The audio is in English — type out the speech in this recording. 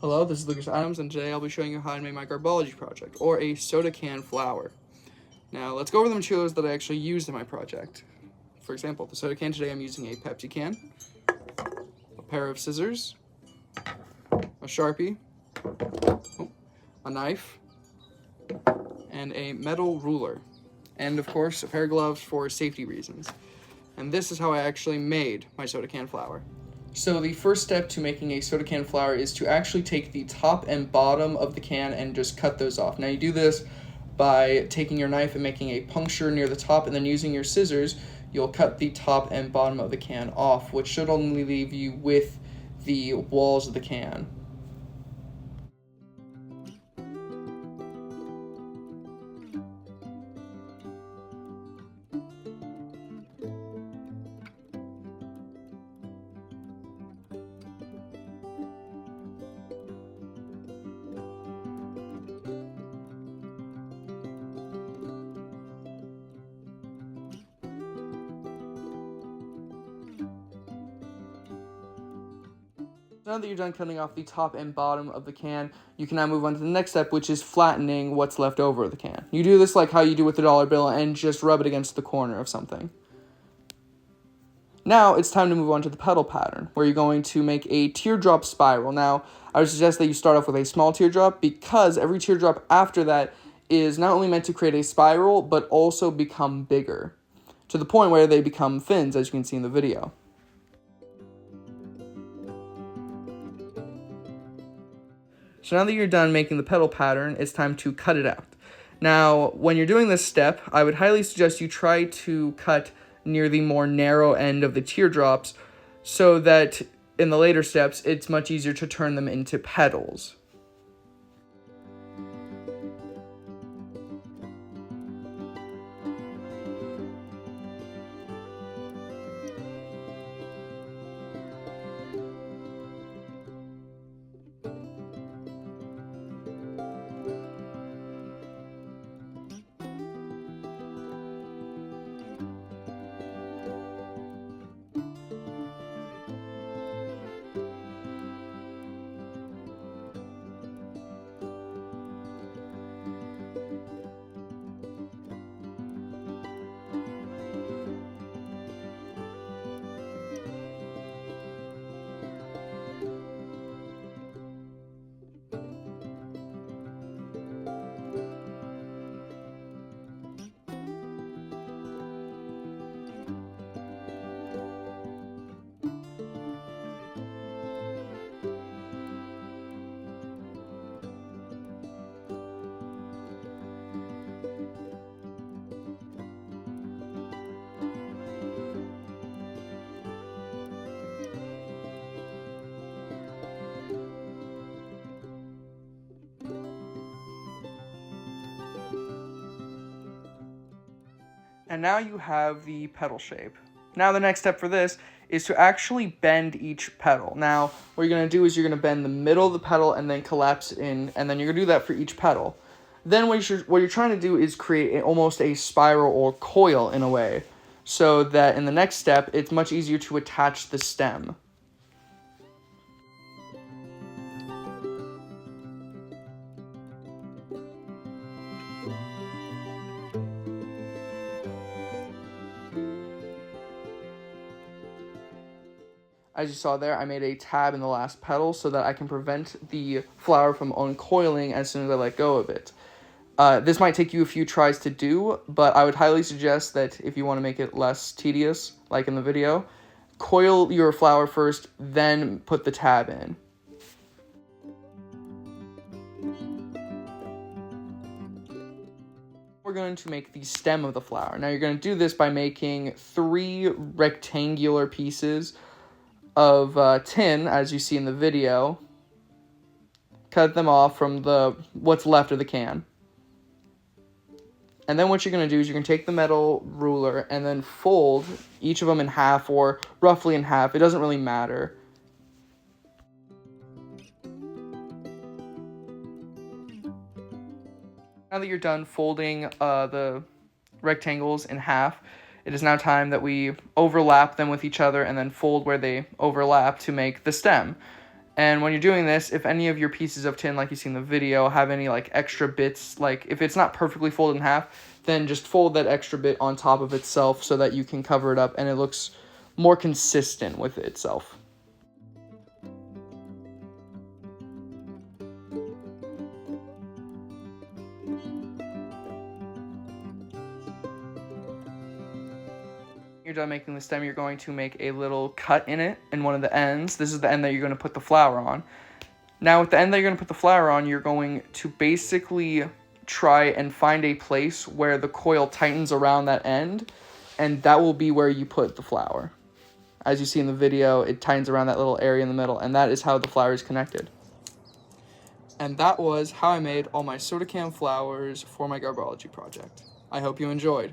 Hello, this is Lucas Adams, and today I'll be showing you how to make my Garbology Project, or a soda can flower. Now, let's go over the materials that I actually used in my project. For example, the soda can today I'm using a Pepsi can, a pair of scissors, a Sharpie, a knife, and a metal ruler. And of course, a pair of gloves for safety reasons. And this is how I actually made my soda can flower. So the first step to making a soda can flower is to actually take the top and bottom of the can and just cut those off. Now you do this by taking your knife and making a puncture near the top, and then using your scissors, you'll cut the top and bottom of the can off, which should only leave you with the walls of the can. Now that you're done cutting off the top and bottom of the can, you can now move on to the next step, which is flattening what's left over of the can. You do this like how you do with the dollar bill and just rub it against the corner of something. Now it's time to move on to the petal pattern, where you're going to make a teardrop spiral. Now, I would suggest that you start off with a small teardrop, because every teardrop after that is not only meant to create a spiral, but also become bigger, to the point where they become fins, as you can see in the video. So now that you're done making the petal pattern, it's time to cut it out. Now, when you're doing this step, I would highly suggest you try to cut near the more narrow end of the teardrops, so that in the later steps, it's much easier to turn them into petals. And now you have the petal shape. Now the next step for this is to actually bend each petal. Now, what you're going to do is you're going to bend the middle of the petal and then collapse it in, and then you're going to do that for each petal. Then what you're trying to do is create almost a spiral or coil in a way, so that in the next step, it's much easier to attach the stem. As you saw there, I made a tab in the last petal so that I can prevent the flower from uncoiling as soon as I let go of it. This might take you a few tries to do, but I would highly suggest that if you want to make it less tedious, like in the video, coil your flower first, then put the tab in. We're going to make the stem of the flower. Now you're going to do this by making 3 rectangular pieces of tin, as you see in the video. Cut them off from what's left of the can. And then what you're going to do is you're going to take the metal ruler and then fold each of them in half, or roughly in half. It doesn't really matter. Now that you're done folding the rectangles in half, it is now time that we overlap them with each other and then fold where they overlap to make the stem. And when you're doing this, if any of your pieces of tin, like you see in the video, have any like extra bits, like if it's not perfectly folded in half, then just fold that extra bit on top of itself so that you can cover it up and it looks more consistent with itself. You're done making the stem, you're going to make a little cut in it in one of the ends. This is the end that you're going to put the flower on. Now with the end that you're going to put the flower on, you're going to basically try and find a place where the coil tightens around that end, and that will be where you put the flower. As you see in the video, it tightens around that little area in the middle, and that is how the flower is connected. And that was how I made all my soda can flowers for my Garbology project. I hope you enjoyed.